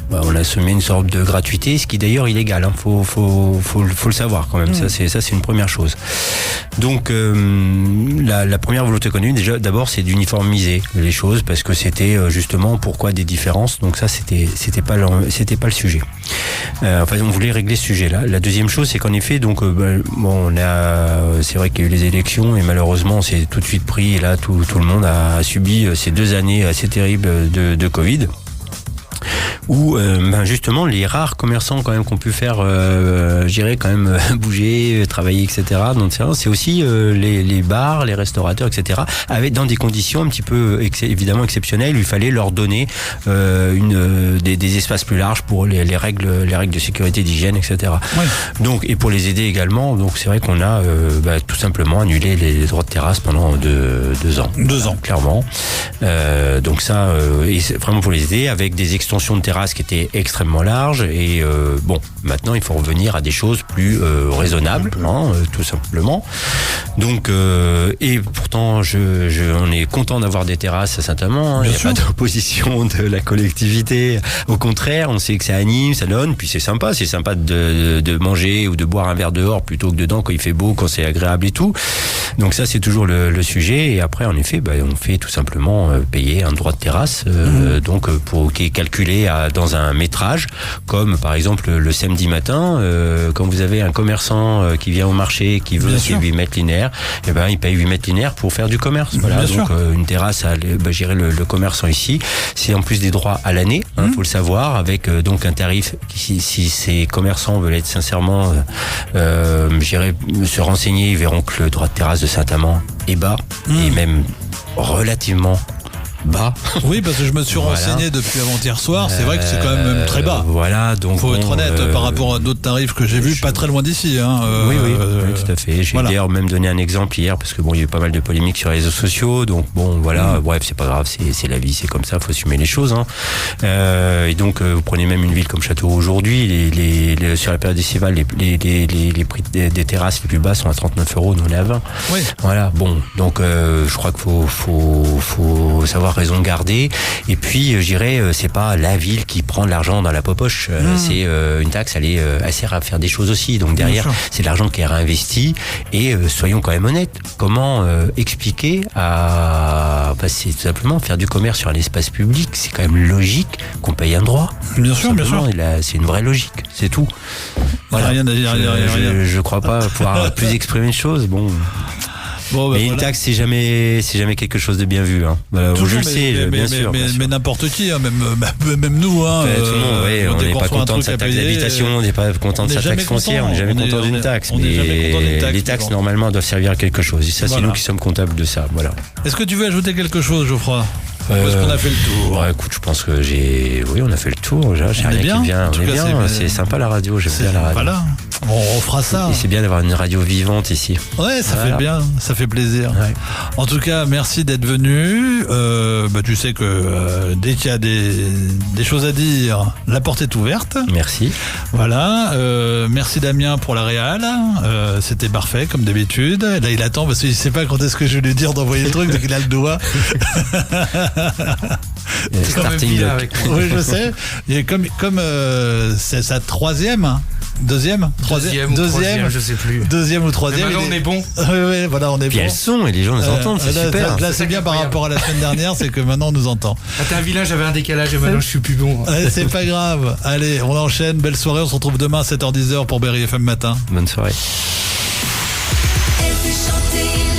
on a semé une sorte de gratuité, ce qui d'ailleurs est illégal. Faut le savoir quand même. Ça c'est une première chose. Donc la première volonté connue déjà d'abord c'est d'uniformiser les choses, parce que c'était justement pourquoi des différences. Donc ça c'était pas le sujet. On voulait régler ce sujet-là. La deuxième chose c'est qu'en effet c'est vrai qu'il y a eu les élections et malheureusement c'est tout de suite pris, et là tout le monde a subi ces 2 années assez terribles de Covid. Où justement les rares commerçants quand même qu'on pu faire quand même bouger, travailler, etc. Donc c'est aussi les bars, les restaurateurs, etc. avec dans des conditions un petit peu évidemment exceptionnelles. Il fallait leur donner des espaces plus larges pour les règles de sécurité, d'hygiène, etc. Ouais. Donc et pour les aider également. Donc c'est vrai qu'on a tout simplement annulé les droits de terrasse pendant 2 ans. 2 ans, clairement. Donc ça et c'est vraiment pour les aider avec des extensions de terrasse qui était extrêmement large et maintenant il faut revenir à des choses plus raisonnables, tout simplement. Donc et pourtant on est content d'avoir des terrasses à Saint-Amand, il n'y a pas d'opposition de la collectivité, au contraire on sait que ça anime, ça donne, puis c'est sympa de manger ou de boire un verre dehors plutôt que dedans quand il fait beau, quand c'est agréable et tout. Donc ça c'est toujours le sujet, et après en effet on fait tout simplement payer un droit de terrasse qui est calculé dans un métrage, comme par exemple le samedi matin, quand vous avez un commerçant qui vient au marché qui veut 8 mètres linéaires, il paye 8 mètres linéaires pour faire du commerce. Voilà, donc une terrasse, gérer le commerçant ici, c'est en plus des droits à l'année, faut le savoir, avec donc un tarif si ces commerçants veulent être sincèrement se renseigner, ils verront que le droit de terrasse de Saint-Amand est bas et même relativement bas. Oui, parce que je me suis renseigné depuis avant-hier soir, c'est vrai que c'est quand même très bas. Voilà, donc faut être honnête par rapport à d'autres tarifs que j'ai vus, pas très loin d'ici. Oui, tout à fait. J'ai d'ailleurs même donné un exemple hier, parce que il y a eu pas mal de polémiques sur les réseaux sociaux, donc bref, c'est pas grave, c'est la vie, c'est comme ça, faut assumer les choses. Et donc, vous prenez même une ville comme Châteauroux aujourd'hui, sur la période estivale, les prix des terrasses les plus bas sont à 39 €, nous on est à 20. Oui. Voilà, donc je crois qu'il faut savoir raison garder, et puis je dirais c'est pas la ville qui prend de l'argent dans la poche, c'est une taxe, elle sert à faire des choses aussi, donc derrière c'est de l'argent qui est réinvesti, et soyons quand même honnêtes, comment expliquer c'est tout simplement faire du commerce sur un espace public, c'est quand même logique qu'on paye un droit. Bien sûr. C'est une vraie logique, c'est tout. Voilà. Rien à dire. Je crois pas pouvoir plus exprimer de choses. Bon, mais une taxe, c'est jamais quelque chose de bien vu. Hein. Je le sais, bien sûr. Mais n'importe qui, hein, même nous. Hein, tout le monde, on n'est pas content de sa taxe d'habitation, on n'est pas content de sa taxe foncière, on n'est jamais content d'une taxe. Mais les taxes, normalement, doivent servir à quelque chose. Et ça, c'est nous qui sommes comptables de ça. Voilà. Est-ce que tu veux ajouter quelque chose, Geoffroy ? Est-ce qu'on a fait le tour ? Ouais, écoute, je pense que oui, on a fait le tour. J'ai rien qui vient. On est bien. C'est sympa la radio. J'aime bien la radio. Voilà. On fera ça. Et c'est bien d'avoir une radio vivante ici. Ouais, ça fait bien. Ça fait plaisir. Ouais. En tout cas, merci d'être venu. Tu sais que dès qu'il y a des choses à dire, la porte est ouverte. Merci. Voilà. Merci Damien pour la réal. C'était parfait comme d'habitude. Là, il attend parce qu'il ne sait pas quand est-ce que je vais lui dire d'envoyer le truc, donc il a le doigt. Oui, je sais. Et comme c'est sa troisième. Deuxième, je sais plus. Deuxième ou troisième. Mais maintenant, on est bon. Oui, voilà, on est puis bon. elles sont et les gens nous entendent, c'est super. Là, c'est bien par rapport à la semaine dernière, c'est que maintenant on nous entend. T'es un vilain, j'avais un décalage et maintenant je suis plus bon. C'est pas grave. Allez, on enchaîne. Belle soirée. On se retrouve demain à 7h-10h pour Berry FM Matin. Bonne soirée. Elle fait chanter